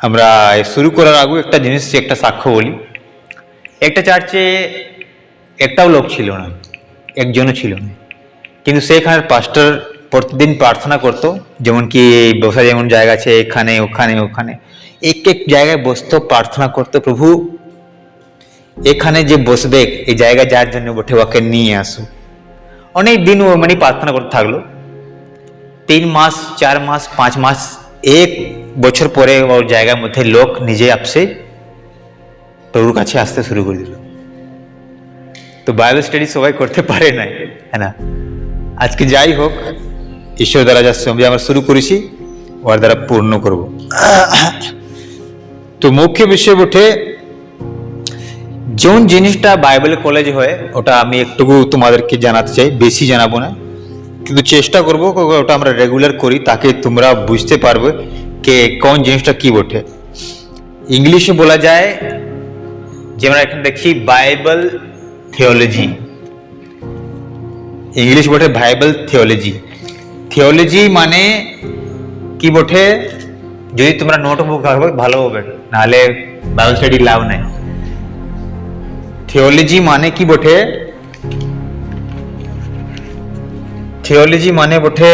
আমরা শুরু করার আগে একটা জিনিস একটা সাক্ষ্য বলি। একটা চার্চে একটাও লোক ছিল না, একজনও ছিল না, কিন্তু সেখানে পাস্টার প্রতিদিন প্রার্থনা করতো। যেমন কি বসা যেমন জায়গা আছে এখানে ওখানে ওখানে, এক এক জায়গায় বসতো, প্রার্থনা করতো, প্রভু এখানে যে বসবে এই জায়গা যার জন্য বটে ওকে নিয়ে আসো। অনেক দিন ও মানে প্রার্থনা করতে থাকলো। 3 মাস, 4 মাস, 5 মাস, 1 বছর পরে ওর জায়গার মধ্যে লোক নিজে আপসে প্রভুর কাছে আসতে শুরু করে দিল। তো বাইবেল স্টাডি সবাই করতে পারে না, হ্যাঁ না? আজকে যাই হোক, ঈশ্বর দ্বারা যা আমরা শুরু করেছি ওর দ্বারা পূর্ণ করব। তো মুখ্য বিষয় ওঠে যেমন জিনিসটা বাইবেল কলেজ হয়, ওটা আমি একটুকু তোমাদেরকে জানাতে চাই, বেশি জানাবো না, কিন্তু চেষ্টা করবো ওটা আমরা রেগুলার করি, তাকে তোমরা বুঝতে পারবে কে কোন জিনিসটা কি বটে। ইংলিশে বলা যায়, যেমন এখানে দেখছি বাইবেল থিওলজি, ইংলিশ বটে বাইবেল থিওলজি। থিওলজি মানে কি বটে, যদি তোমরা নোটবুক রাখবে ভালো হবে, নাহলে বাইবেল স্টাডি লাভ নাই। থিওলজি মানে কি বটে, থিওলজি মানে বটে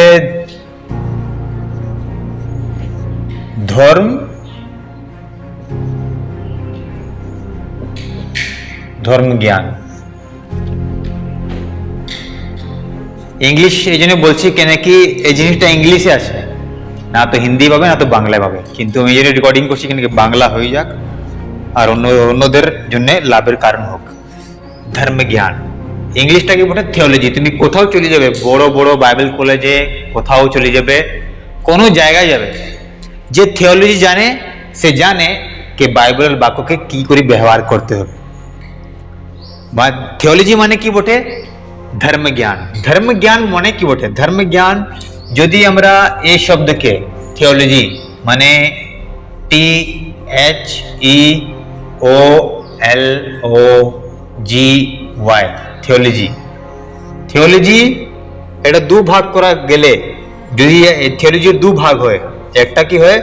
ধর্ম ধর্ম জ্ঞান। ইংলিশ এই জন্য বলছি কেন কি এই জিনিসটা ইংলিশে আছে, না তো হিন্দি পাবে না তো বাংলায় পাবে, কিন্তু আমি এই জন্য রেকর্ডিং করছি কেন কি বাংলা হয়ে যাক আর অন্যদের জন্য লাভের কারণ হোক। ধর্ম জ্ঞান ইংলিশটা কি বটে থিওলজি। তুমি কোথাও চলে যাবে, বড় বড় বাইবেল কলেজে কোথাও চলে যাবে, কোনো জায়গায় যাবে, যে থিওলজি জানে সে জানে যে বাইবেলের বাক্যকে কি করে ব্যবহার করতে হবে। বা থিওলজি মানে কি বটে ধর্ম জ্ঞান। ধর্ম জ্ঞান মানে কি বটে, ধর্ম জ্ঞান যদি আমরা এই শব্দকে থিওলজি মানে THEOLOGY থিওলজি, থিওলজি এটা দু ভাগ করা গেলে যদি থিওলজির দু ভাগ হয়, একটা কি হয়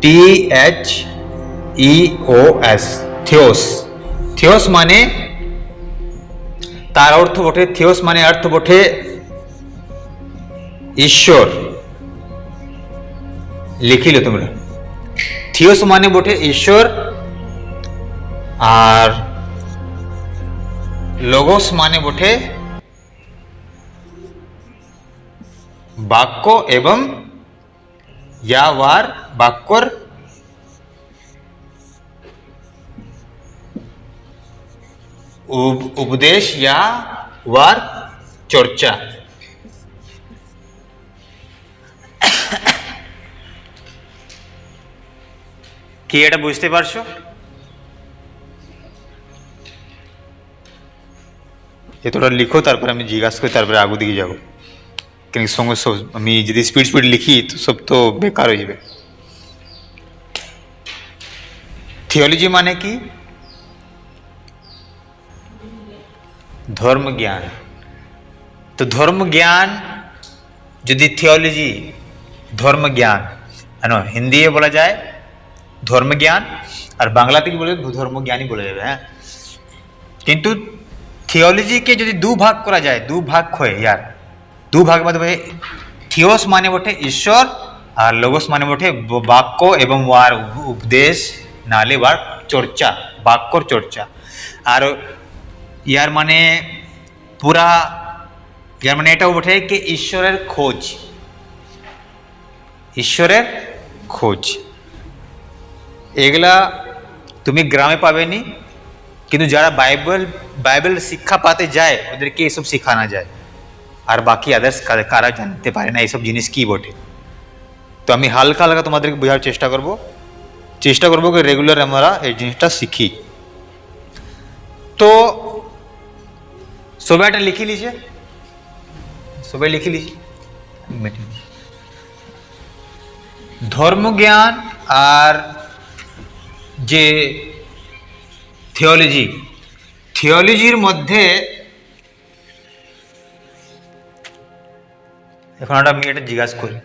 THEOS থিওস। থিওস মানে তার অর্থ বটে, থিওস মানে অর্থ বটে ঈশ্বর। লিখিল তোমরা, থিওস মানে বটে ঈশ্বর, আর লোগোস মানে বটে বাক্য এবং ইয়াওয়ার বাক্যর উপদেশ या ওয়ার চর্চা। কি এটা বুঝতে পারছো? এতটা লিখো, তারপরে আমি জিজ্ঞাসা করি, তারপরে আগু দিকে যাবো। কেন সঙ্গে সব আমি যদি স্পিড স্পিড লিখি তো সব তো বেকার হয়ে যাবে। থিওলজি মানে কি ধর্ম জ্ঞান। তো ধর্ম জ্ঞান যদি থিওলজি ধর্ম জ্ঞান, হিন্দি বলা যায় ধর্ম জ্ঞান, আর বাংলাতে কি বলে ধর্ম জ্ঞানই বলা যাবে। হ্যাঁ, কিন্তু থিওলজিকে যদি দু ভাগ করা যায়, দু ভাগ হয় ইয়ার, দু ভাগ মানে থিওস মানে বটে ঈশ্বর, আর লোগোস মানে বটে বাক্য এবং ওয়ার উপদেশ, নালে ওয়ার চর্চা, বাক্যর চর্চা। আর ইয়ার মানে পুরা, ইয়ার মানে এটাও বটে কি ঈশ্বরের খোঁজ, ঈশ্বরের খোঁজ। এগুলা তুমি গ্রামে পাবেনি, কিন্তু যারা বাইবেল শিক্ষা পাতে যায় ওদেরকে এসব শেখানো যায়, আর বাকি আদার্স কারা জানতে পারে না এইসব জিনিস কি বটে। তো আমি হালকা হালকা তোমাদেরকে বোঝার চেষ্টা করবো কি রেগুলার আমরা এই জিনিসটা শিখি। তো সবাই এটা লিখে লিছে, সবাই লিখে লিছে ধর্মজ্ঞান আর যে থিওলজি, থিওলজির মধ্যে এখন আমি এটা জিজ্ঞাসা করি,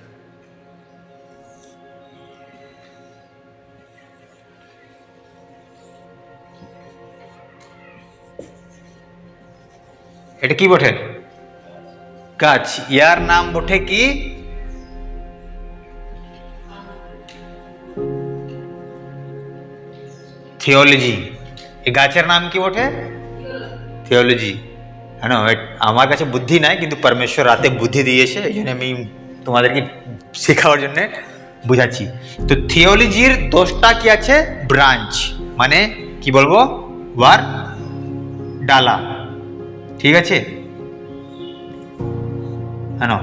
এটা কি বটে? গাছ। ইয়ার নাম বটে কি? থিওলজি। এই গাছের নাম কি বটে? থিওলজি। হ্যাঁ, আমার কাছে বুদ্ধি নাই, কিন্তু পরমেশ্বর রাতে বুদ্ধি দিয়েছে, এই জন্য আমি তোমাদেরকে শেখাবার জন্য বুঝাচ্ছি। তো থিওলজির 10টা কি আছে? ব্রাঞ্চ, মানে কি বলবো, ওয়ার ডালা। ঠিক আছে, হ্যাঁ,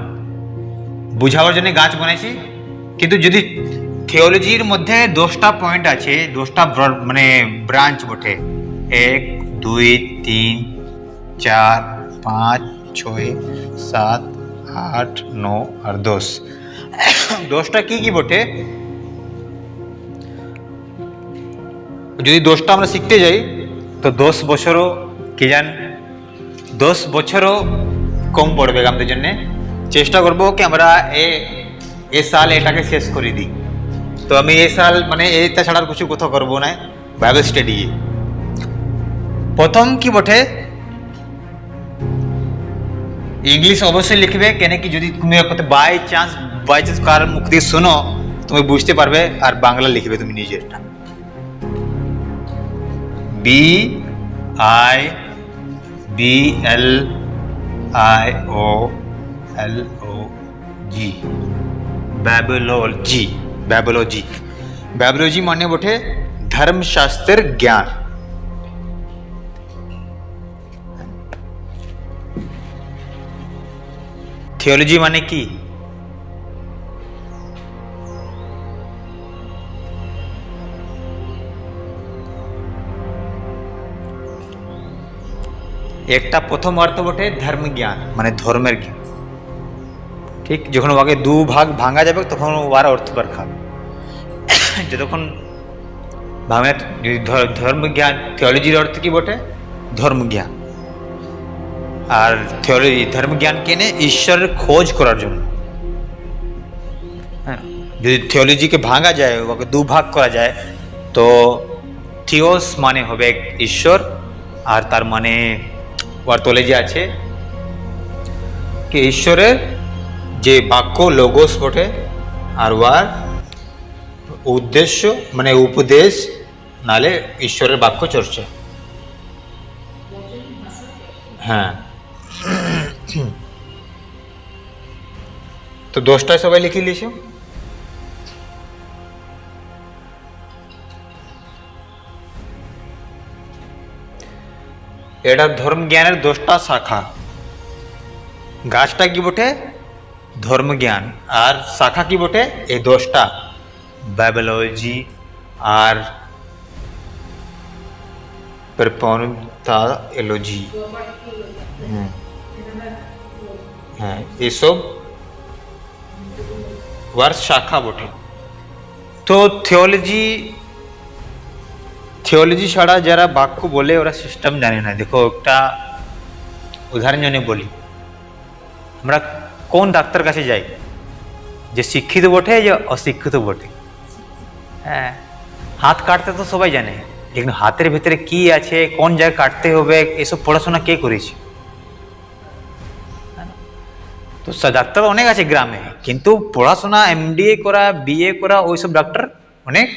বুঝাবার জন্য গাছ বানাইছি। কিন্তু যদি থিওলজির মধ্যে 10টা পয়েন্ট আছে, 10টা মানে ব্রাঞ্চ বটে, 1 2 3 4 5 6 7 8 9 আর 10। 10টা কি কি বটে? যদি 10টা আমরা শিখতে যাই তো 10 বছরও কি জান, 10 বছরও কম পড়বে আমাদের জন্য। চেষ্টা করবো কি আমরা এ সাল এটাকে শেষ করে দিই। তো আমি এই সাল মানে এইটা ছাড়ার কিছু কোথাও করবো না, বাইবেল স্টাডি। প্রথম কি বটে, ইংলিশ অবশ্যই লিখবে, কেন কি যদি তুমি বাই চান্স কার মুখ দিয়ে শোনো তুমি বুঝতে পারবে, আর বাংলা লিখবে তুমি নিজেরটা। BIBLIOLOG, ব্যাবলজি। ব্যাবলজি, ব্যাবলজি মানে বটে ধর্মশাস্ত্রের জ্ঞান। থিওলজি মানে কি? একটা প্রথম অর্থ বটে ধর্ম জ্ঞান, মানে ধর্মের জ্ঞান। ঠিক, যখন ওকে দু ভাগ ভাঙা যাবে তখন ওর অর্থ বার খাবে। যতক্ষণ ভাঙা, ধর্ম জ্ঞান, থিওলজির অর্থ কি বটে? ধর্ম জ্ঞান। আর থিওলজি ধর্ম জ্ঞান কেনে? ঈশ্বরের খোঁজ করার জন্য। হ্যাঁ, যদি থিওলজিকে ভাঙা যায়, ওকে দু ভাগ করা যায়, তো থিওস মানে হবে ঈশ্বর, আর তার মানে ওর তলে যে আছে কি ঈশ্বরের যে বাক্য লোগোস বটে, আর ওর উদ্দেশ্য মানে উপদেশ, নালে ঈশ্বরের বাক্য চর্চা। হ্যাঁ, তো 10টায় সবাই লিখে নিয়েছো? এটা ধর্ম জ্ঞানের 10টা শাখা। গাছটা কি বটে? ধর্ম জ্ঞান। আর শাখা কি বটে? এই 10টা, বাইবেলজি আর প্রপন্থালজি। হ্যাঁ, এসব ওয়ার শাখা বটে। তো থিওলজি ছাড়া যারা বাক্য বলে ওরা সিস্টেম জানে না। দেখো, একটা উদাহরণ জন্য বলি, আমরা কোন ডাক্তার কাছে যাই? যে শিক্ষিত বটে, যে অশিক্ষিত বটে। হ্যাঁ, হাত কাটতে তো সবাই জানে, কিন্তু হাতের ভিতরে কি আছে, কোন জায়গায় কাটতে হবে, এসব পড়াশোনা কে করেছে? তো ডাক্তার অনেক আছে গ্রামে, কিন্তু পড়াশোনা MDA করা, BA করা, ওইসব ডাক্তার অনেক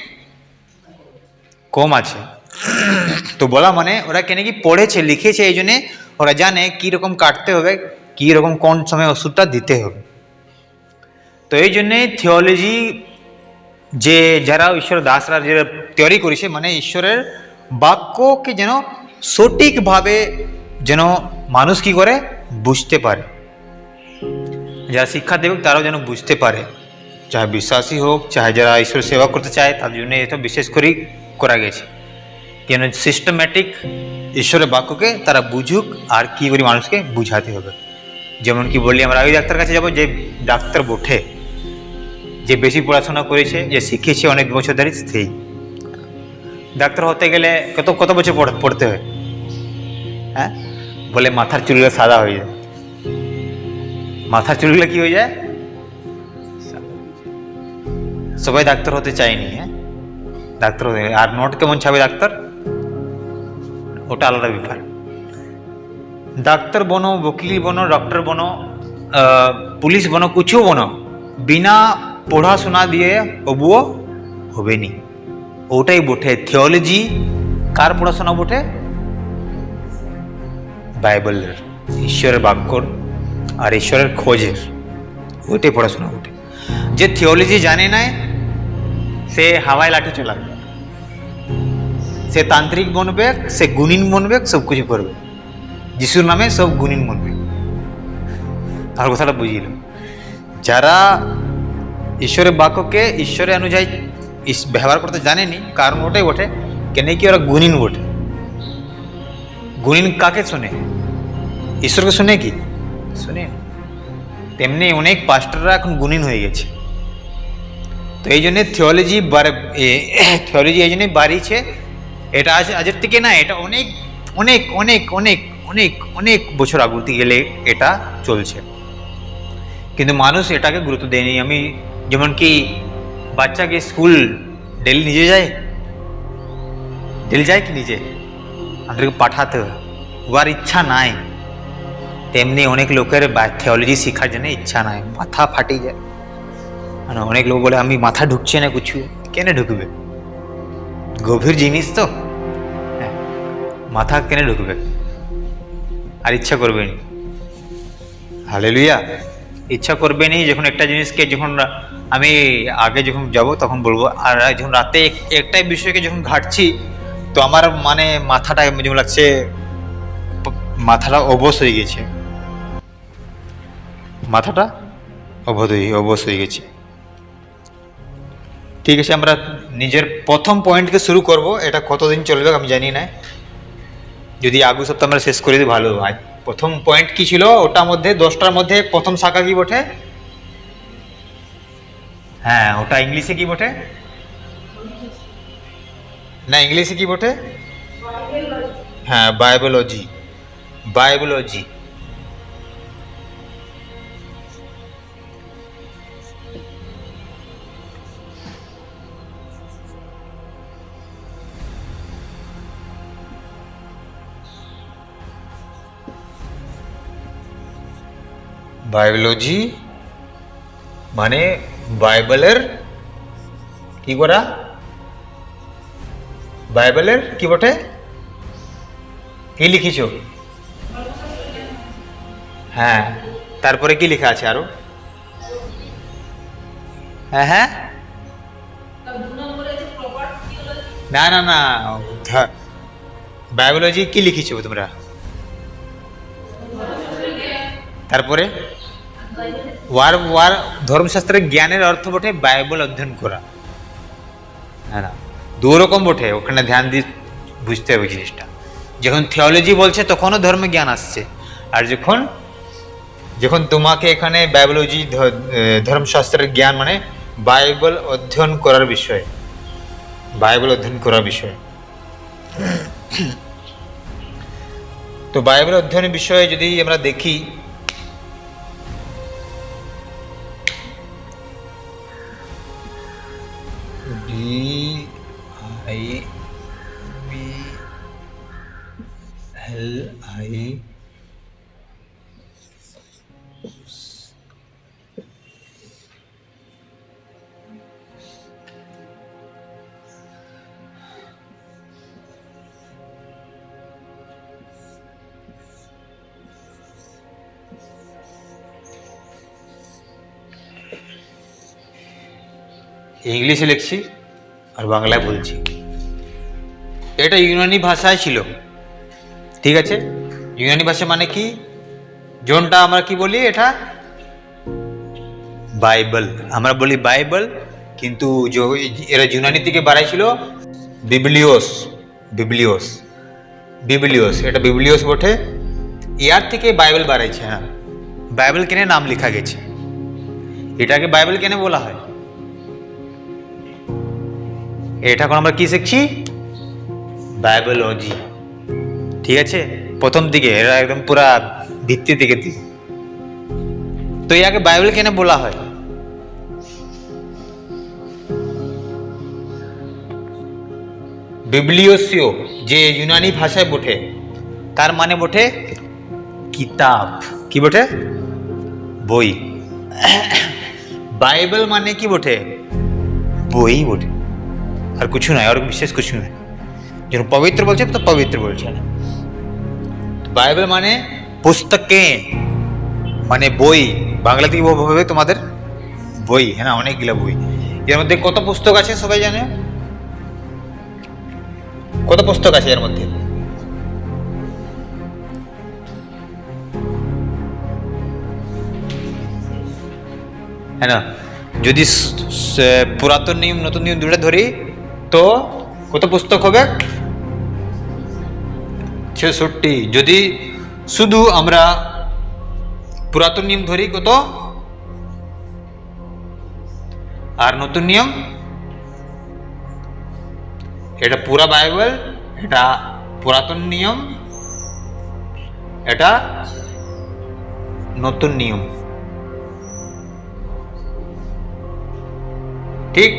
কম আছে। তো বলা মানে ওরা কেন কি পড়েছে, লিখেছে, এই জন্যে ওরা জানে কীরকম কাটতে হবে, কীরকম কোন সময় ওষুধটা দিতে হবে। তো এই জন্যে থিওলজি, যে যারা ঈশ্বর দাসরা যে তৈরি করেছে, মানে ঈশ্বরের বাক্যকে যেন সঠিকভাবে যেন মানুষ কি করে বুঝতে পারে, যারা শিক্ষা দেবে তারাও যেন বুঝতে পারে, চাহে বিশ্বাসী হোক, চাহে যারা ঈশ্বর সেবা করতে চায়, তার জন্য এটা বিশেষ করেই করা গেছে, কেন সিস্টেম্যাটিক ঈশ্বরের বাক্যকে তারা বুঝুক আর কি করে মানুষকে বুঝাতে হবে। যেমন কি বললি, আমরা ওই ডাক্তার কাছে যাবো যে ডাক্তার বটে, যে বেশি পড়াশোনা করেছে, যে শিখেছে অনেক বছর ধরে, সেই ডাক্তার হতে গেলে কত বছর পড়তে হয়? হ্যাঁ, বলে মাথার চুলগুলো সাদা হয়ে যায়। মাথার চুলগুলো কি হয়ে যায়? সবাই ডাক্তার হতে চায়নি। হ্যাঁ, ডাক্তার হতে, আর নোট কেমন ছাবে ডাক্তার, ওটা আলাদা ব্যাপার। ডাক্তার বনো, বকিল বনো, ডক্টর বনো, পুলিশ বনো, কিছু বনো, বিনা পড়াশোনা দিয়ে তবুও হবে নি। ওটাই বটে থিওলজি। কার পড়াশোনা বটে? বাইবেলের, ঈশ্বরের বাক্যর আর ঈশ্বরের খোঁজের, ওইটাই পড়াশোনা বটে। যে থিওলজি জানে না সে হাওয়ায় লাঠি চালাবে, সে তান্ত্রিক বনবে, সে গুণিন বনবে, সব কিছু করবে, যিশুর নামে সব গুণিন বনবে। আর কথাটা বুঝিল, যারা ঈশ্বরের বাক্যকে ঈশ্বরের অনুযায়ী ব্যবহার করতে জানেনি, কারণ ওটাই বটে কেন কি ওরা গুণিন বটে। গুণিন কাকে শোনে? ঈশ্বরকে শুনে কি? শুনে। তেমনি অনেক পাস্টাররা এখন গুণিন হয়ে গেছে। তো এই জন্যে থিওলজি এই জন্যই বাড়িয়েছে। এটা আজের থেকে না, এটা অনেক অনেক অনেক অনেক অনেক অনেক বছর আগুতে গেলে এটা চলছে, কিন্তু মানুষ এটাকে গুরুত্ব দেয়নি। আমি যেমন কি বাচ্চাকে স্কুল ডেলি নিজে যায়, ডেলি যায় কি নিজে, আমাদেরকে পাঠাতে হয়, ওর ইচ্ছা নাই। তেমনি অনেক লোকের থিওলজি শেখার জন্য ইচ্ছা নাই, মাথা ফাটি যায়। মানে অনেক লোক বলে আমি মাথা ঢুকছে না কিছু, কেন ঢুকবে? গভীর জিনিস তো, মাথা কেন ঢুকবে? আর ইচ্ছা করবে নি। হালেলুয়া। ইচ্ছা করবে নি যখন একটা জিনিসকে, যখন আমি আগে যখন যাব তখন বলবো, আর যখন রাতে একটাই বিষয়কে যখন ঘাটছি তো আমার মানে মাথাটা যেমন লাগছে, মাথাটা অবশ হয়ে গেছে, মাথাটা অবশ হয়ে গেছে। ঠিক আছে, আমরা নিজের প্রথম পয়েন্টকে শুরু করব। এটা কতদিন চলবে আমি জানি না, যদি আগু সপ্তাহ আমরা শেষ করে দিই ভালো হয়। প্রথম পয়েন্ট কি ছিল? ওটার মধ্যে 10টার মধ্যে প্রথম শাখা কি বটে? হ্যাঁ, ওটা ইংলিশে কি বটে? না, ইংলিশে কি বটে? হ্যাঁ, বায়োলজি। বায়োলজি বায়োলজি মানে বাইবেলের কি করা? বাইবেলের কি বটে? কি লিখিছ? হ্যাঁ, তারপরে কি লেখা আছে আরো? হ্যাঁ হ্যাঁ, না না না, বায়োলজি কি লিখিছ তোমরা? তারপরে ওয়ার ধর্মশাস্ত্রের জ্ঞানের অর্থ বটে বাইবেল অধ্যয়ন করা। হ্যাঁ না, দু রকম বটে, ওখানে ধ্যান দিয়ে বুঝতে হবে জিনিসটা। যখন থিওলজি বলছে তখনও ধর্ম জ্ঞান আসছে, আর যখন যখন তোমাকে এখানে বায়োলজি ধর্মশাস্ত্রের জ্ঞান মানে বাইবেল অধ্যয়ন করার বিষয়, বাইবেল অধ্যয়ন করার বিষয়। তো বাইবেল অধ্যয়নের বিষয়ে যদি আমরা দেখি, ইংলিশে লিখছি আর বাংলায় বলছি। এটা ইউনানি ভাষায় ছিল, ঠিক আছে? ইউনানি ভাষা মানে কি? যোনটা আমরা কি বলি, এটা বাইবেল, আমরা বলি বাইবেল, কিন্তু এরা ইউনানি থেকে বাড়াইছিল বিবলিওস। বিবলিওস বিবলিওস এটা বিবলিওস বটে, ইয়ার থেকে বাইবেল বাড়াইছে। হ্যাঁ, বাইবেল কেনে নাম লেখা গেছে, এটাকে বাইবেল কেনে বলা হয়? এটা এখন আমরা কি শিখছি? বায়োলজি, ঠিক আছে? প্রথম দিকে এরা একদম পুরা ভিত্তি থেকে দিকে। তো ইয়াকে বাইবেল কেন বলা হয়? বিবলিওসিও যে ইউনানি ভাষায় বটে, তার মানে বটে কিতাব কি বটে? বই। বাইবেল মানে কি বটে? বই বটে, আর কিছু নয়, আর বিশেষ কিছু নয়। যখন পবিত্র বলছে তো পবিত্র বলছে না। বাইবেল মানে পুস্তকে, মানে বই। বাংলা থেকে ভাবে তোমাদের বই, হ্যাঁ না, অনেকগুলা বই। এর মধ্যে কত পুস্তক আছে সবাই জানে? কত পুস্তক আছে এর মধ্যে? হ্যাঁ না, যদি পুরাতন নিয়ম নতুন নিয়ম দুটো ধরি তো কত পুস্তক হবে? 66। যদি শুধু আমরা পুরাতন নিয়ম ধরি কত, আর নতুন নিয়ম? এটা পুরা বাইবেল, এটা পুরাতন নিয়ম, এটা নতুন নিয়ম, ঠিক?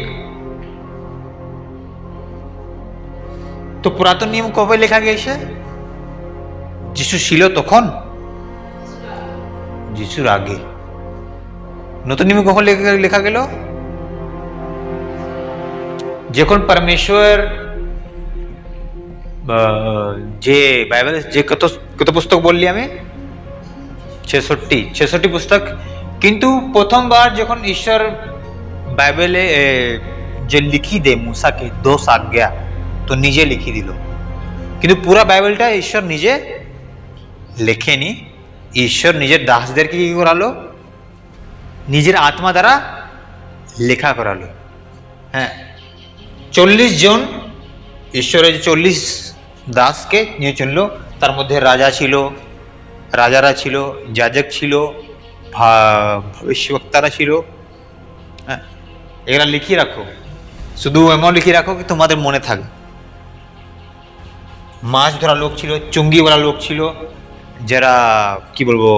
তো পুরাতন নিয়ম কবে লেখা গেছে? যিশু ছিল তখন, যিশুর আগে। নতুন নিয়ম কখন লেখা গেল? যখন পরমেশ্বর যে বাইবেল যে কত কত পুস্তক বললি আমি? 66 পুস্তক। কিন্তু প্রথমবার যখন ঈশ্বর বাইবেলে যে লিখি দে মুসাকে 10 আজ্ঞা, তো নিজে লিখি দিল। কিন্তু পুরা বাইবেলটা ঈশ্বর নিজে লেখেনি। ঈশ্বর নিজের দাসদেরকে কি করালো? নিজের আত্মা দ্বারা লেখা করালো। হ্যাঁ, 40 জন ঈশ্বরের 40 দাসকে নিয়ে চললো। তার মধ্যে রাজা ছিল, রাজারা ছিল, যাজক ছিল, ভবিষ্যবক্তারা ছিল। হ্যাঁ, এগুলা লিখিয়ে রাখো, শুধু এমন লিখিয়ে রাখো কি তোমাদের মনে থাকে। মাছ ধরা লোক ছিল, চুঙ্গিওয়ালা লোক ছিল, যারা কি বলবো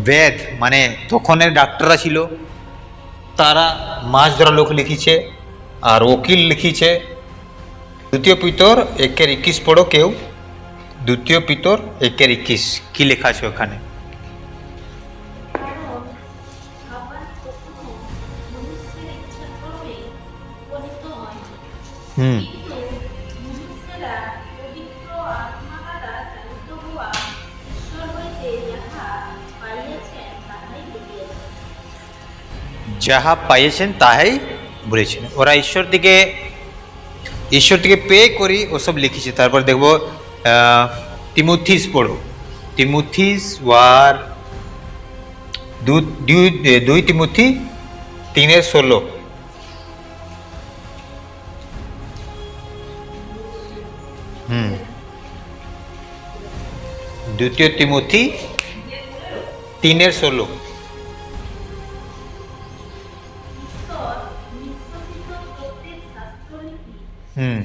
বেদ মানে তখনের ডাক্তাররা ছিল, তারা মাছ ধরা লোক লিখিছে। আর ওকিল লিখিছে। 2 পিতর 1:21 পড়ো কেউ। 2 পিতর 1:21 কি লেখা আছে ওখানে? হুম, যাহা পাইয়েছেন তাহাই বলেছেন। ওরা ঈশ্বর থেকে পে করি ওসব লিখেছে। তারপর দেখবো তিমুথিস পড়ো। তিমুথিস ওয়ার 2 তিমুথি 3:16। হুম, 2 তিমুথি 3:16। হুম,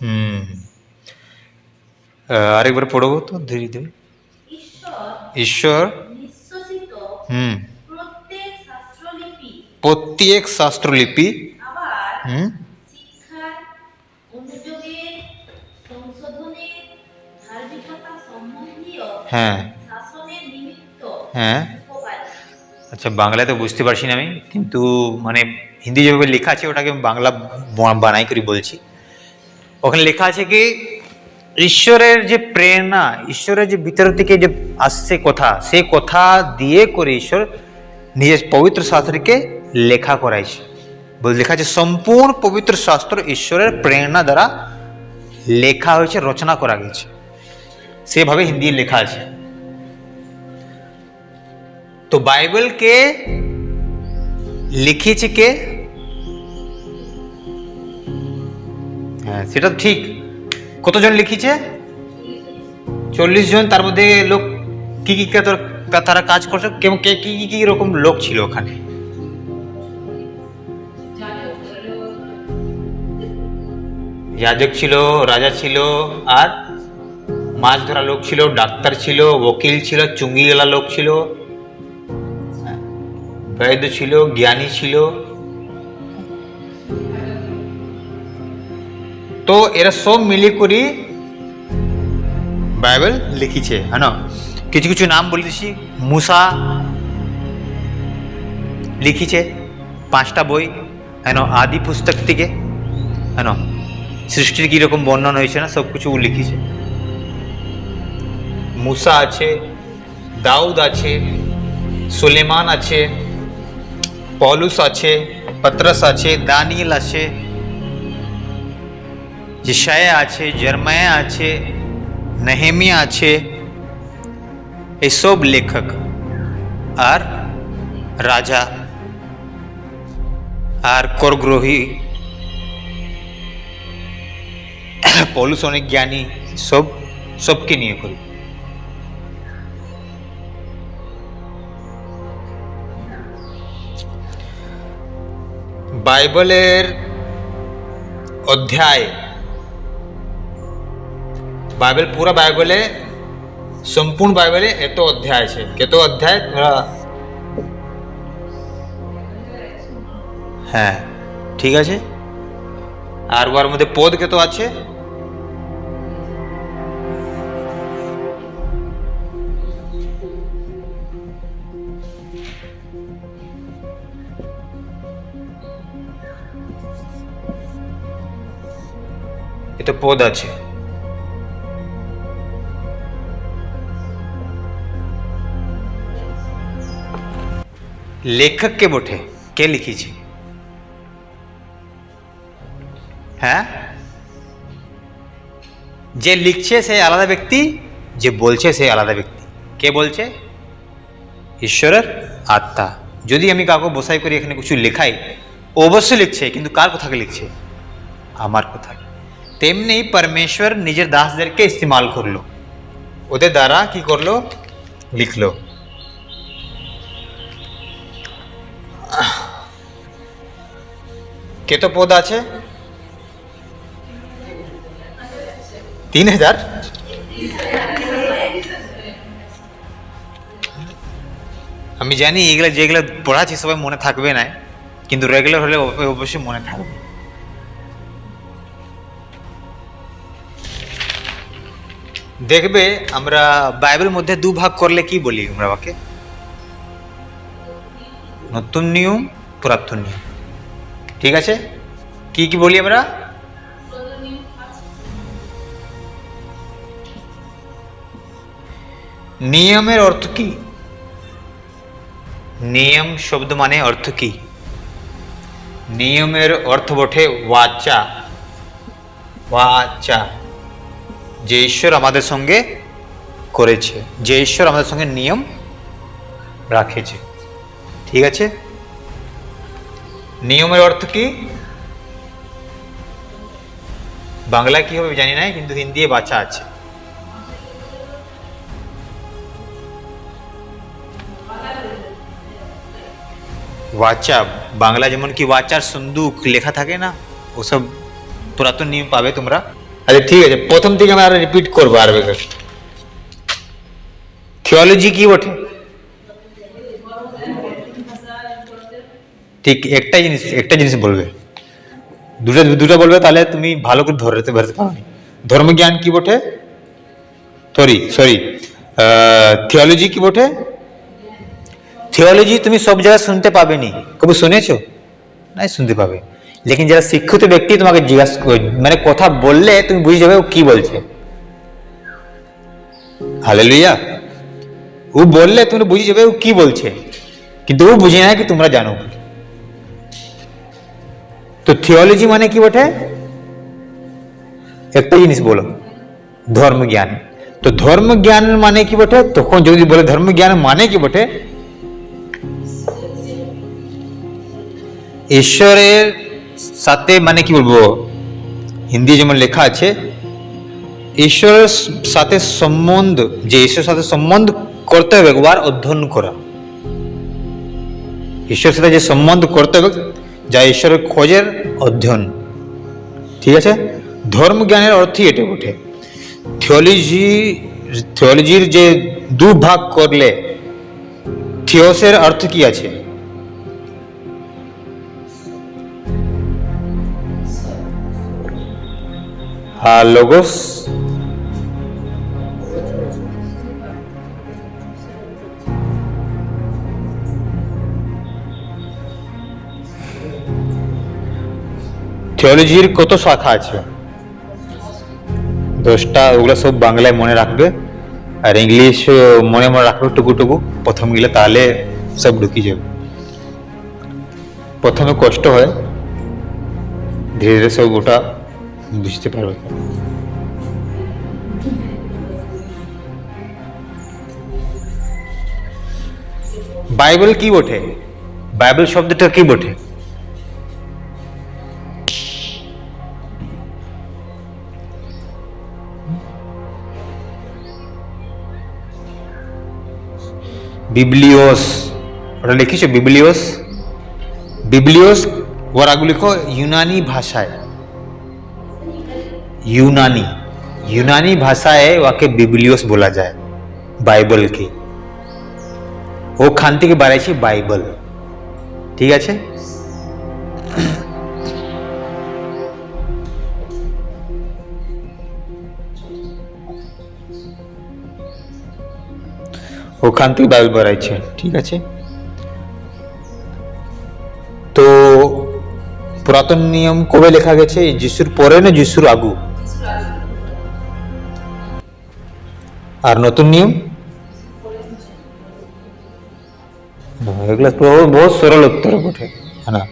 হুম, আরেকবার পড়বো তো ধীরে ধীরে। ঈশ্বর হুম প্রত্যেক শাস্ত্রলিপি হুম হ্যাঁ হ্যাঁ। আচ্ছা, বাংলায় তো বুঝতে পারছি না আমি, কিন্তু মানে হিন্দি যেভাবে লেখা আছে ওটাকে আমি বাংলা বানাই করে বলছি। ওখানে লেখা আছে কি ঈশ্বরের যে প্রেরণা, ঈশ্বরের যে ভিতর থেকে যে আসছে কথা, সেই কথা দিয়ে করে ঈশ্বর নিজের পবিত্র শাস্ত্রকে লেখা করাইছে। লেখা আছে সম্পূর্ণ পবিত্র শাস্ত্র ঈশ্বরের প্রেরণা দ্বারা লেখা হয়েছে, রচনা করা গেছে, সেভাবে হিন্দি লেখা আছে। তো বাইবেলকে লিখেছে কে? হ্যাঁ, সেটা ঠিক। কতজন লিখেছে? 40 জন। তার মধ্যে লোক কি কি তারা কাজ করছে, কি কি রকম লোক ছিল ওখানে? যাজক ছিল, রাজা ছিল, আর মাছ ধরা লোক ছিল, ডাক্তার ছিল, ওকিল ছিল, চুঙ্গি গেলা লোক ছিল, বৈদ্য ছিল, জ্ঞানী ছিল, তো এরা সব মিলি করি বাইবেল লিখিছে, হ্যাঁ। কিছু কিছু নাম বলে দিছি। মুসা লিখিছে 5টা বই, হ্যাঁ, আদি পুস্তক থেকে, হ্যাঁ, সৃষ্টির কীরকম বর্ণনা হয়েছে না সব কিছু লিখিছে। মুসা আছে, দাউদ আছে, সুলেমান আছে, পৌলুস আছে, পত্রস আছে, দানিয়েল আছে, ইশায়া আছে, জেরেমিয়া আছে, নেহেমিয়া আছে। এসব লেখক আর রাজা আর করগ্রহী, পৌলুস অনেক জ্ঞানী, সবকে নিয়ে করি। বাইবেলের অধ্যায়, বাইবেল পুরা বাইবেলে, সম্পূর্ণ বাইবেলে এত অধ্যায় আছে। কত অধ্যায় তোমরা? হ্যাঁ, ঠিক আছে। আর ওর মধ্যে পদ কত আছে? এত পদ আছে। লেখক কে বটে? কে লিখিছে? হ্যাঁ, যে লিখছে সে আলাদা ব্যক্তি, যে বলছে সে আলাদা ব্যক্তি। কে বলছে? ঈশ্বরের আত্মা। যদি আমি কাউকে বসাই করে এখানে কিছু লেখাই, অবশ্যই লিখছে, কিন্তু কার কথাকে লিখছে? আমার কথা। তেমনি পরমেশ্বর নিজের দাসদেরকে ইস্তেমাল করলো, ওদের দ্বারা কি করলো? লিখলো। কত পদ আছে? 3000। আমি জানি এগুলো যেগুলো পড়াচ্ছি সবাই মনে থাকবে না, কিন্তু রেগুলার হলে অবশ্যই মনে থাকবে। দেখবে আমরা বাইবেল মধ্যে 2 ভাগ করলে কি বলি আমরা? ওকে, নতুন নিয়ম, পুরাতন নিয়ম। ঠিক আছে, কি কি বলি আমরা? নিয়মের অর্থ কি? নিয়ম শব্দ মানে অর্থ কি? নিয়মের অর্থ বটে ওয়াচা। ওয়াচা, যে ঈশ্বর আমাদের সঙ্গে করেছে, যে ঈশ্বর আমাদের সঙ্গে নিয়ম রাখেছে। ঠিক আছে, নিয়মের অর্থ কি? বাংলায় কি হবে জানি না, কিন্তু হিন্দি বাচা আছে। ওয়াচা, বাংলা যেমন কি ওয়াচার সন্দুক লেখা থাকে না, ওসব পুরাতন নিয়ম পাবে তোমরা। আচ্ছা ঠিক আছে, প্রথম থেকে আমি আর রিপিট করবো আর থিওলজি কি বটে? ঠিক একটা জিনিস বলবে, দুটো বলবে, তাহলে তুমি ভালো করে ধরতে পারবে। ধর্মজ্ঞান কি বটে? সরি, থিওলজি কি বটে? থিওলজি তুমি সব জায়গায় শুনতে পাবে নি, কবি শুনেছো? নাই শুনতে পাবে, লেকিন যারা শিক্ষিত ব্যক্তি তোমাকে জিজ্ঞাসা মানে কথা বললে তুমি বুঝে যাবে ও কি বলছে। হালেলুয়া। ও বললে তুমি বুঝে যাবে ও কি বলছে, কিন্তু ও বুঝে না কি তোমরা জানো। তো থিওলজি মানে কি বটে? একটা জিনিস বলো, ধর্মজ্ঞান। তো ধর্মজ্ঞান মানে কি বটে? তখন যদি বলে ধর্মজ্ঞান মানে কি বটে? ঈশ্বরের সাথে মানে কি বলবো, হিন্দি যেমন লেখা আছে, ঈশ্বরের সাথে সম্বন্ধ, যে ঈশ্বরের সাথে সম্বন্ধ করতে হবে একবার অধ্যয়ন করা। ঈশ্বরের সাথে যে সম্বন্ধ করতে হবে, যা ঈশ্বরের খোঁজের অধ্যয়ন। ঠিক আছে, ধর্মজ্ঞানের অর্থই এটা বটে। থিওলজির যে 2 ভাগ করলে, থিওসের অর্থ কি আছে? আর লোগোস থিওলজির কত শাখা আছে? 10টা। ওগুলো সব বাংলায় মনে রাখবে, আর ইংলিশ মনে মনে রাখবে টুকু টুকু প্রথম গেলে, তাহলে সব ঢুকি যাবে। প্রথমে কষ্ট হয়, ধীরে ধীরে সব ওটা বুঝতে পারবে। বাইবেল কি বটে? বাইবেল শব্দটা কি বটে? বিবলিওস, ওটা লিখেছো বিবলিওস? বিবলিওস ওরাগুলো লিখো ইউনানি ভাষায়, ইউনানি ভাষায় ওকে বিবলিওস বলা যায় বাইবেলকে। ওখান থেকে বাড়াইছি বাইবেল, ঠিক আছে? ওখান থেকে বাইবেল বাড়াইছে, ঠিক আছে? তো পুরাতন নিয়ম কবে লেখা গেছে? যিশুর পরে না যিশুর আগু? আর নতুন নিয়ম? এগুলো বহুত সরল উত্তর বটে, হ্যাঁ না?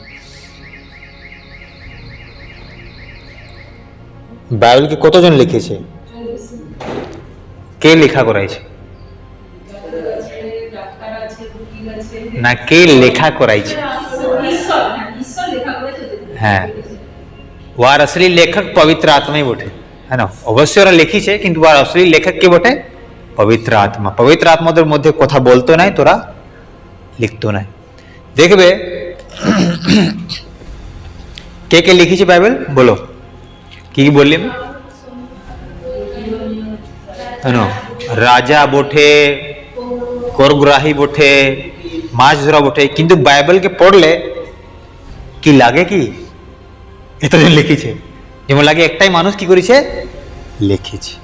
বাইবেলকে কতজন লিখেছে? কে লেখা করাইছে? না, কে লেখা করাইছে? হ্যাঁ, ওর আসলি লেখক পবিত্র আত্মাই বটে, হ্যাঁ না? অবশ্যই ওরা লিখিছে, কিন্তু ওর আসলি লেখক কে বটে? পবিত্র আত্মা। পবিত্র আত্মাদের মধ্যে কথা বলতো নাই, তোরা লিখতো নাই। দেখবে কে কে লিখেছে বাইবেল, বলো কি কি বললি? রাজা বটে, করগ্রাহী বটে, মাছ ধরা বটে, কিন্তু বাইবেলকে পড়লে কি লাগে? কি এতজন লিখেছে? যেমন লাগে একটাই মানুষ কি করেছে, লিখেছে।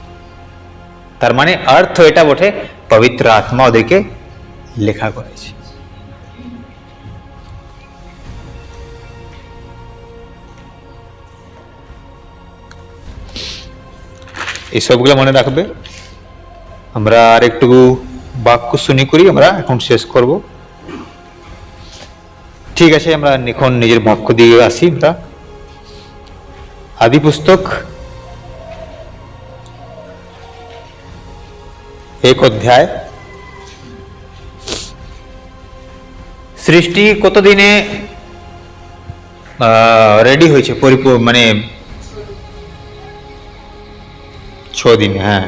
তার মানে অর্থ এটা বটে, পবিত্র আত্মা ওদেরকে লেখা করেছে। এই সবগুলো মনে রাখবে। আমরা আর একটু বাক্য শুনি করি, আমরা এখন শেষ করব, ঠিক আছে? আমরা এখন নিজের বাক্য দিয়ে আসি। আমরা আদি পুস্তক 1 অধ্যায়। সৃষ্টি কত দিনে রেডি হয়েছে? মানে 6 দিনে। হ্যাঁ,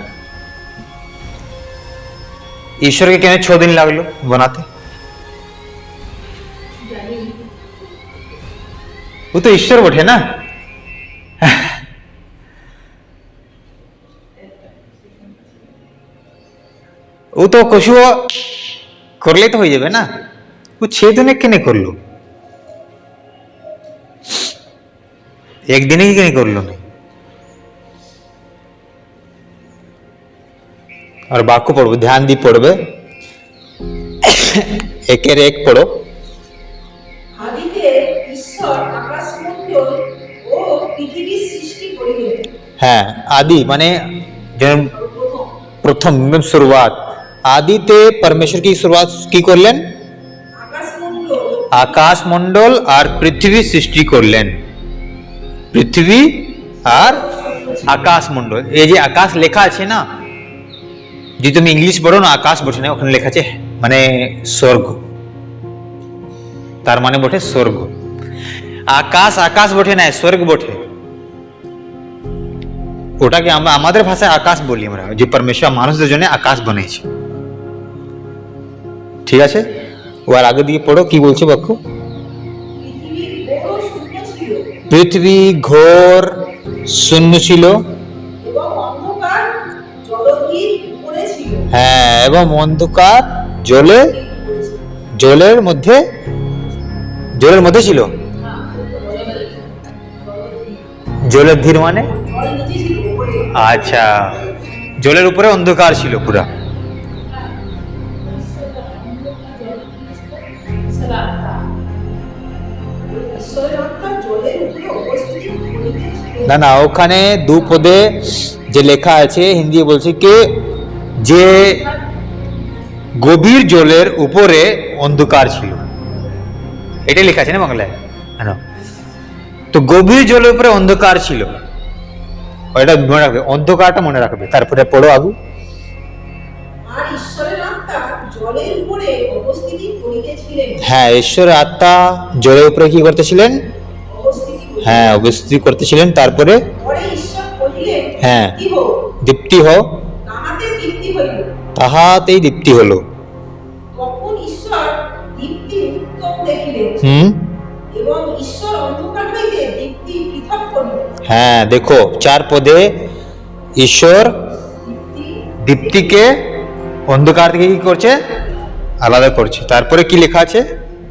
ঈশ্বরকে কেন 6 দিন লাগলো বানাতে? ও তো ঈশ্বর বটে না? ও তো কশু করলে তো হয়ে যাবে না? ও 6 দিনে কেনে করলো? একদিনে কি কেনে করলো না? আর বাক্য পড়বো, ধ্যান দিয়ে পড়বে, একের এক পড়ো। আদিতে ঈশ্বর আকাশমণ্ডল ও পৃথিবী সৃষ্টি করিলেন। হ্যাঁ, আদি মানে প্রথম, शुरुआत। आदिते परमेश्वर की शुरुआत की করলেন? আকাশমণ্ডল আর পৃথিবী সৃষ্টি করলেন। পৃথিবী আর আকাশমণ্ডল। এই যে আকাশ লেখা আছে না, যদি তুমি ইংলিশ পড়ো না, আকাশ বটে না, ওখানে লেখা আছে মানে স্বর্গ। তার মানে বটে স্বর্গ। আকাশ আকাশ বটে না, স্বর্গ বটে। ওটাকে আমরা আমাদের ভাষায় আকাশ বলি, আমরা যে পরমেশ্বর মানুষদের জন্য আকাশ বানিয়েছে, ঠিক আছে? ও আর আগে দিকে পড়ো, কি বলছে বাক্য? পৃথিবী ঘোর শূন্য ছিল, হ্যাঁ, এবং অন্ধকার জলের মধ্যে ছিল। জলের ধীর মানে আচ্ছা, জলের উপরে অন্ধকার ছিল পুরা। ঈশ্বরের আত্মা জলের উপরে উপস্থিতি করিতেছিলেন। না না, ওখানে দু পদে যে লেখা আছে হিন্দি বলছে কি যে গভীর জলের উপরে অন্ধকার ছিল, এটাই লেখা আছে না বাংলায়। হ্যাঁ, তো গভীর জলের উপরে অন্ধকার ছিল, এটা মনে রাখবে, অন্ধকারটা মনে রাখবে। তারপরে পড়ো আগু। আর ঈশ্বরের আত্মা জলের উপরে উপস্থিতি করিতেছিলেন। হ্যাঁ, ঈশ্বরের আত্মা জলের উপরে কি করতেছিলেন? উপস্থিতি করিতেছিলেন। হ্যাঁ, উপস্থিতি করতেছিলেন। তারপরে পরে ঈশ্বর কহিলেন, হ্যাঁ, দীপ্তি হোক। দীপ্তি হোক, তাহাতে দীপ্তি হইল। তাহাতেই দীপ্তি হলো। তখন ঈশ্বর দীপ্তি উত্তম দেখিলেন এবং ঈশ্বর অন্ধকার হইতে দীপ্তি পৃথক করিলেন। হ্যাঁ, দেখো 4 পদে ঈশ্বর দীপ্তি দীপ্তিকে অন্ধকার থেকে কি করছে? আলাদা করছে। তারপরে কি লেখা আছে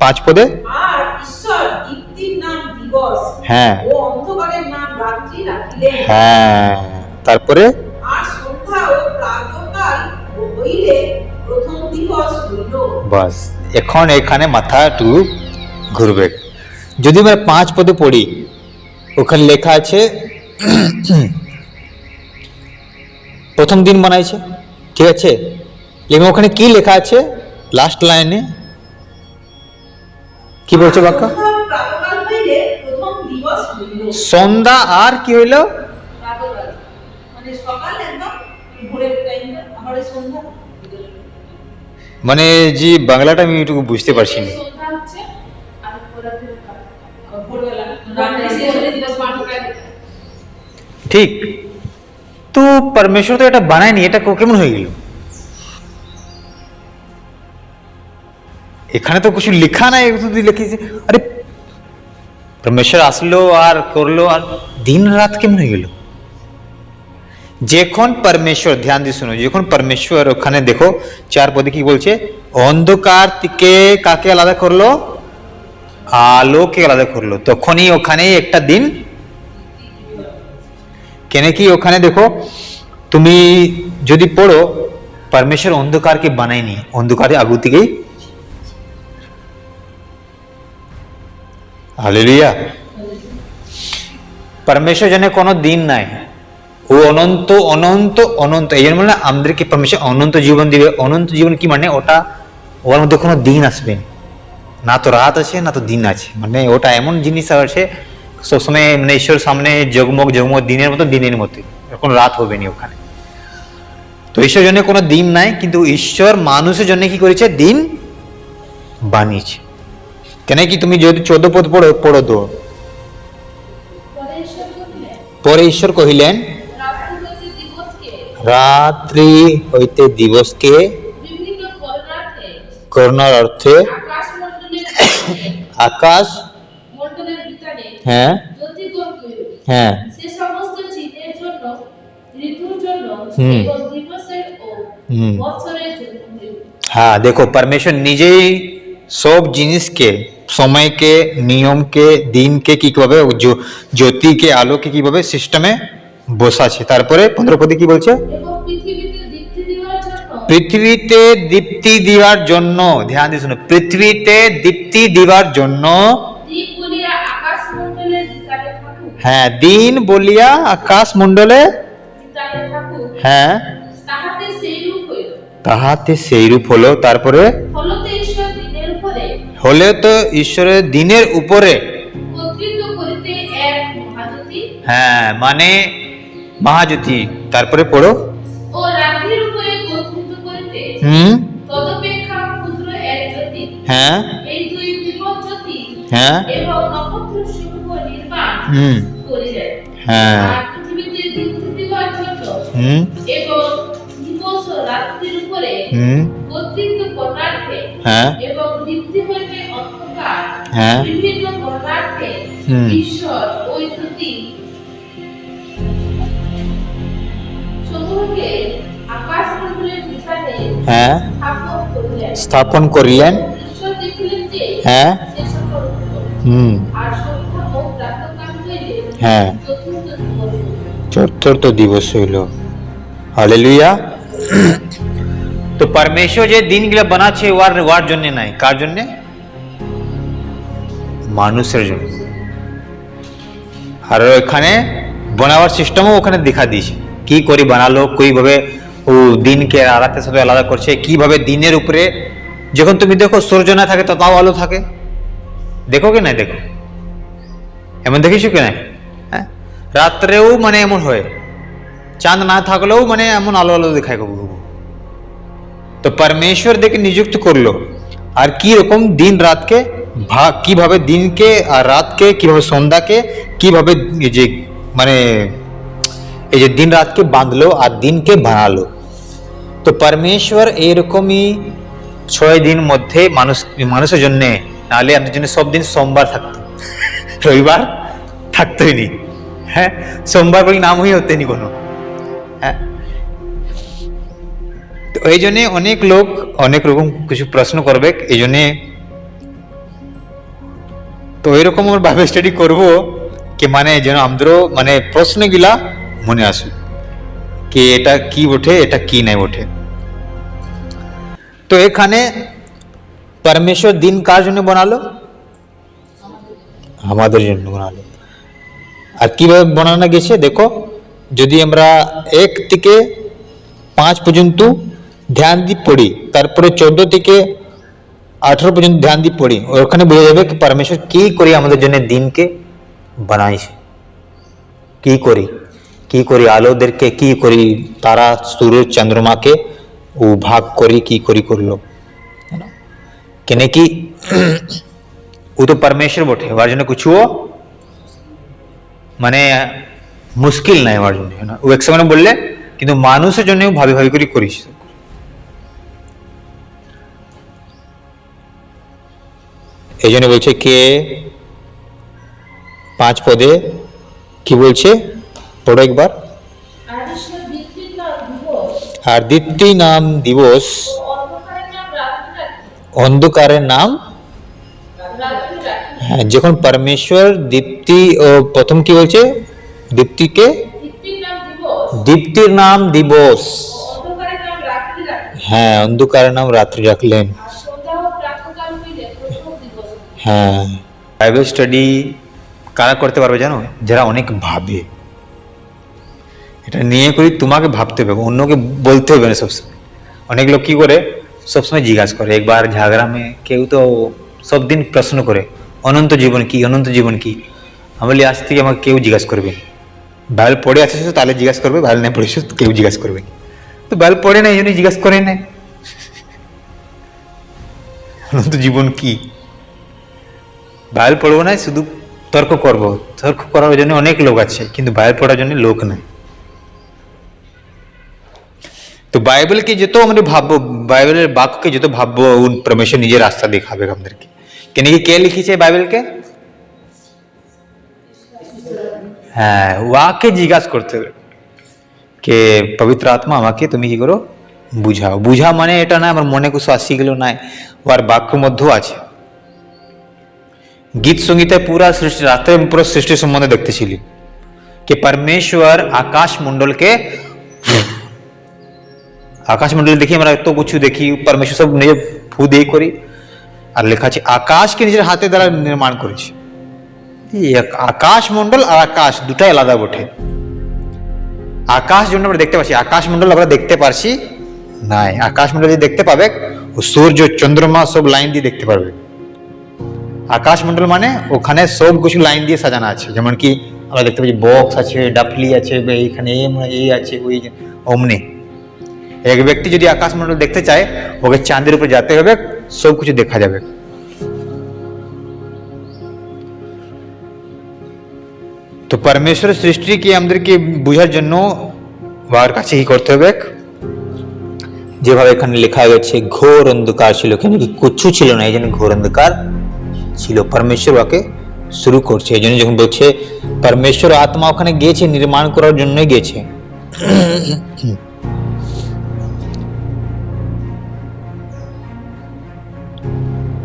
5 পদে? আর ঈশ্বর দীপ্তির নাম দিবস হ্যাঁ, ও অন্ধকারের নাম রাত্রি রাখিলেন। হ্যাঁ, তারপরে আর সন্ধ্যা ও প্রাতঃকাল হইলে প্রথম দিবস হইল। বাস, এখন এখানে মাথা একটু ঘুরবে। যদি আমরা 5 পদে পড়ি, ওখানে লেখা আছে প্রথম দিন বানাইছে, ঠিক আছে, এবং ওখানে কি লেখা আছে লাস্ট লাইনে? কি বলছে বাক্য? সন্ধ্যা ও প্রাতঃকাল হইলে প্রথম দিবস হইল। সন্ধ্যা আর কি হইল? প্রাতঃকাল মানে সকাল, একদম ভোরের টাইমটা, আবার সন্ধ্যা। মানে জি, বাংলাটা আমি একটু বুঝতে পারছি না। সন্ধ্যা হচ্ছে আর ভোরবেলা রাত্রি শেষ হলে দিবস প্রাতঃকাল। ঠিক, তো परमेश्वर তো এটা বানায়নি, এটা কেমন হয়ে গেল? এখানে তো কিছু লেখা নাই, শুধু লিখেছে। আরে परमेश्वर আসলো আর করলো, আর দিন রাত কেমন হয়ে গেল? যখন परमेश्वर, ধ্যান দিয়ে শুনো, যখন परमेश्वर ওখানে দেখো 4 পদে কি বলছে? অন্ধকার থেকে কাকে আলাদা করলো? আলোকে আলাদা করলো। তখনই ওখানে একটা দিন, কেন কি ওখানে দেখো, তুমি যদি পড়ো, परमेश्वर অন্ধকারকে বানায়নি, অন্ধকারে আগু থেকেই। হালেলুয়া। परमेश्वर জন্য কোনো দিন নাই, ও অনন্ত অনন্ত অনন্ত। এই জন্য বলে আমাদেরকে परमेश्वर অনন্ত জীবন দিবে। অনন্ত জীবন কি মানে? ওটা, ওর মধ্যে কোনো দিন আসবে না, তো রাত আছে না তো দিন আছে, মানে ওটা এমন জিনিস আছে সবসময়, মানে ঈশ্বর সামনে জগমগ জগমগ দিনের মতো, দিনের মতো, এখন রাত হবে না ওখানে। তো ঈশ্বর জন্য কোনো দিন নাই, কিন্তু ঈশ্বর মানুষের জন্য কি করেছে? দিন বানিয়েছে। কেন কি তুমি যদি 14 পদ পড়ো তো, পরে ঈশ্বর কহিলেন, রাত্রি হইতে দিবসকে করোনার অর্থে আকাশ, হ্যাঁ হ্যাঁ, হ্যাঁ, দেখো परमेश्वर নিজেই সব জিনিসকে, সময়কে, নিয়মকে, দিনকে কিভাবে, জ্যোতিকে, আলোকে কিভাবে সিস্টেমে বসাচ্ছে। তারপরে 15 পদে কি বলছে? পৃথিবীতে দীপ্তি দেওয়ার জন্য, ধ্যান দিয়ে শুনো, পৃথিবীতে দীপ্তি দেওয়ার জন্য, হ্যাঁ, দিন বলিয়া আকাশ মন্ডলে, হ্যাঁ, তাহাতে সেই রূপ হলো। তারপরে হলে তো ঈশ্বরের দিনের উপরে, হ্যাঁ, মানে মহাজ্যোতি। তারপরে পড়ো, হ্যাঁ হ্যাঁ, হ্যাঁ, হ্যাঁ, হ্যাঁ, হ্যাঁ, স্থাপন করিলেন, হ্যাঁ, হ্যাঁ, চতুর্থ দিবস হইল। হালেলুয়া। তো পরমেশ্বর যে দিনগুলো বানাচ্ছে ওয়ার জন্য নাই, কার জন্য? মানুষের জন্য। আর এখানে বানাবার সিস্টেমও ওখানে দেখা দিয়েছে, কি করে বানালো, কিভাবে ও দিনকে রাতের সাথে আলাদা করছে, কিভাবে দিনের উপরে যখন তুমি দেখো সূর্য না থাকে তো তাও আলো থাকে, দেখো কি না? দেখো, এমন দেখিছো কি না? হ্যাঁ, রাত্রেও মানে এমন হয়, চাঁদ না থাকলেও মানে এমন আলো আলো দেখায়। তো পরমেশ্বর দেখে নিযুক্ত করলো। আর কি রকম দিন রাতকে ভাগ, কিভাবে দিনকে আর রাতকে, কিভাবে সন্ধ্যাকে, কিভাবে যে মানে এই যে দিন রাতকে বাঁধলো আর দিনকে বানালো। তো পরমেশ্বর এইরকমই 6 দিন মধ্যে মানুষের জন্য, নাহলে আমাদের জন্য সব দিন সোমবার থাকতো, রবিবার থাকতোই নি। হ্যাঁ, সোমবার বলে নামই হতে নি কোনো। হ্যাঁ, তো এই জন্যে অনেক লোক অনেক রকম কিছু প্রশ্ন করবে, এই জন্যে তো এরকম আমরা বাইবেল স্টাডি করবো কি মানে যেন আমাদেরও মানে প্রশ্নগুলা মনে আসুক কি এটা কি ওঠে, এটা কি নাই ওঠে। তো এখানে পরমেশ্বর দিন কার জন্য বানালো? আমাদের জন্য বানালো। আর কিভাবে বানানো গেছে দেখো, যদি আমরা 1 থেকে 5 পর্যন্ত ধ্যান দিয়ে পড়ি, তারপরে 14 থেকে 18 পর্যন্ত ধ্যান দিয়ে পড়ি, ওখানে বোঝা যাবে কি পরমেশ্বর কি করে আমাদের জন্য দিনকে বানাইছে, কি করি আলোদেরকে, কি করি তারা সূর্য চন্দ্রমাকে ও ভাগ করি, কি করি করলো কেন কি ও তো পরমেশ্বর বটে, ওর জন্য কিছু মানে মুশকিল নাই ওর জন্য না। ও এক সময় বললে কিন্তু মানুষের জন্য ভাবি ভাবি করে করিস। এই জন্য বলছে কে 5 পদে কি বলছে, পড়ো একবার। আর দীপ্তি নাম দিবস, অন্ধকারের নাম। হ্যাঁ, যখন পরমেশ্বর দীপ্তি ও প্রথম কি বলছে, দীপ্তিকে দীপ্তির নাম দিবস, হ্যাঁ অন্ধকারের নাম রাত্রি রাখলেন। হ্যাঁ, বাইবেল স্টাডি কারা করতে পারবে জানো? যারা অনেক ভাবে। এটা নিয়ে করি তোমাকে ভাবতে হবে, অন্যকে বলতে হবে না সবসময়। অনেক লোক কি করে সবসময় জিজ্ঞাসা করে, একবার ঝাগড়া মে কেউ তো সব দিন প্রশ্ন করে অনন্ত জীবন কি, অনন্ত জীবন কি। আমি বলি আজ থেকে আমাকে কেউ জিজ্ঞাসা করবে না। বাইবেল পড়ে আসিস তাহলে জিজ্ঞাসা করবে, বাইবেল না পড়েছিস কেউ জিজ্ঞাসা করবে না। তো বাইবেল পড়ে না এই জন্যই জিজ্ঞাসা করে না অনন্ত জীবন কি। বাইবেল পড়বো না, শুধু তর্ক করবো। তর্ক করার জন্য অনেক লোক আছে, কিন্তু বাইবেল পড়ার জন্য লোক নাই। তো বাইবেলকে যত আমরা ভাববো, বাইবেলের বাক্যকে যত ভাববো, পরমেশ্বর নিজের রাস্তা দেখাবে আমাদেরকে। কেন কি কে লিখেছে বাইবেলকে? হ্যাঁ, ওয়াকে জিজ্ঞাসা করতে হবে কে পবিত্র আত্মা আমাকে তুমি কি করো বুঝাও। বুঝা মানে এটা না আমার মনে কিছু আসি গেল নাই, ওর বাক্য মধ্যেও আছে। गीत संगीते पूरा सृष्टि रात्रे पूरा सृष्टि संबंध देखते कि परमेश्वर आकाश मंडल देखी हमारा तो कुछ देखी परमेश्वर सब निजे फू दे करी और लेखा आकाश के निजे हाथे द्वारा निर्माण कर आकाश मंडल और आकाश दुटाई आलादा बटे। आकाश जो देखते पाচ্ছি आकाश मंडल আমরা দেখতে পারছি নাই। आकाश मंडल যদি দেখতে পাবে সূর্য চন্দ্রমা সব লাইন দিয়ে দেখতে পারবে। आकाश मंडल माने ওখানে সব কিছু লাইন দিয়ে সাজানো আছে, যেমন কি আমরা দেখতে পাচ্ছি বক্স আছে, ডাফলি আছে, এইখানে এই আছে ওই ওমনে। এক ব্যক্তি যদি आकाश मंडल দেখতে চায় ওকে চাঁদের উপর যেতে হবে, সব কিছু দেখা যাবে। তো परमेश्वर सृष्टि की আমাদেরকে বোঝার জন্য ওর কাছে কি করতে হবে, যেভাবে এখানে লেখা হয়েছে ঘোর অন্ধকার ছিল, কেন কি কিছু ছিল না, এই জন্য ঘোর অন্ধকার ছিল। परमेश्वर ওকে শুরু করছে, এই জন্য যখন বলছে परमेश्वर আত্মা ওখানে গিয়েছে নির্মাণ করার জন্যই গিয়েছে।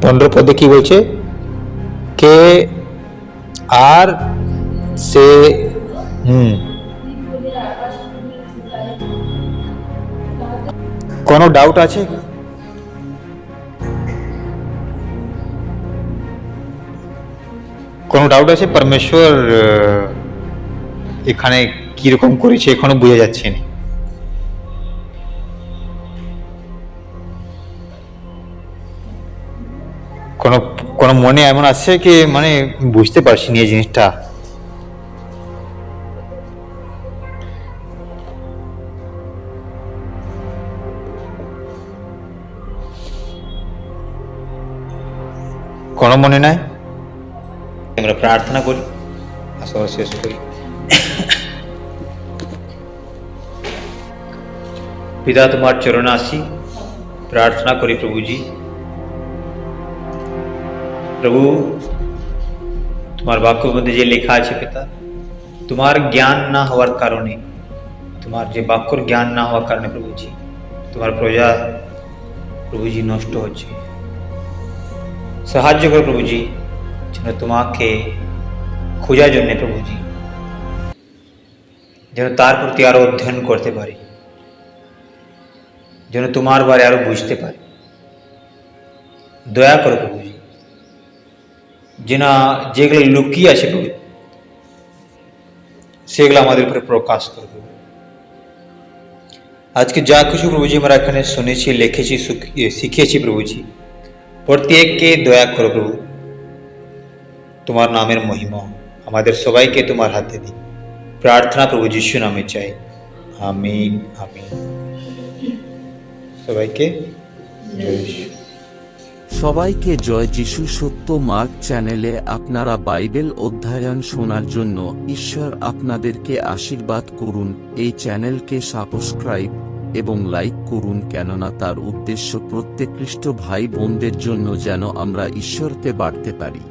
15 পদে কি বলছে কে আর সে কোনো ডাউট আছে? কোনো ডাউট আছে? পরমেশ্বর এখানে কিরকম করেছে এখনো বোঝা যাচ্ছে না। কোনো কোনো মনে এমন আসছে কি মানে বুঝতে পারছি না এই জিনিসটা। কোনো মনে নাই? আমরা প্রার্থনা করি, আসর শেষ করি। পিতা তোমার চরণে আসি, প্রার্থনা করি প্রভুজি। প্রভু তোমার বাক্যের মধ্যে যে লেখা আছে পিতা, তোমার জ্ঞান না হওয়ার কারণে, তোমার যে বাক্যর জ্ঞান না হওয়ার কারণে প্রভুজি তোমার প্রজা প্রভুজি নষ্ট হচ্ছে। সাহায্য করো প্রভুজি, যেন তোমাকে খোঁজার জন্য প্রভুজি, যেন তার প্রতি আরো অধ্যয়ন করতে পারি, যেন তোমার বারে আরো বুঝতে পারি। দয়া করো প্রভুজি, যেন যেগুলো লুকিয়ে আছে প্রভু সেগুলো আমাদের উপরে প্রকাশ করবে। আজকে যা কিছু প্রভুজি আমরা এখানে শুনেছি, লিখেছি, শিখেছি প্রভুজি, প্রত্যেককে দয়া করো প্রভু। তোমার নামের মহিমা আমাদের সবাইকে তোমার হাতে দিই। প্রার্থনা প্রভু যিশু নামে চাই, আমিন আমিন। সবাইকে জয় যিশু। সবাইকে জয় যিশু। সত্য মার্গ চ্যানেলে আপনারা বাইবেল অধ্যয়ন শোনার জন্য ঈশ্বর আপনাদেরকে আশীর্বাদ করুন। এই চ্যানেলকে সাবস্ক্রাইব এবং লাইক করুন, কেননা তার উদ্দেশ্য প্রত্যেক খ্রিস্ট ভাই বোনদের জন্য যেন আমরা ঈশ্বরকে বাড়তে পারি।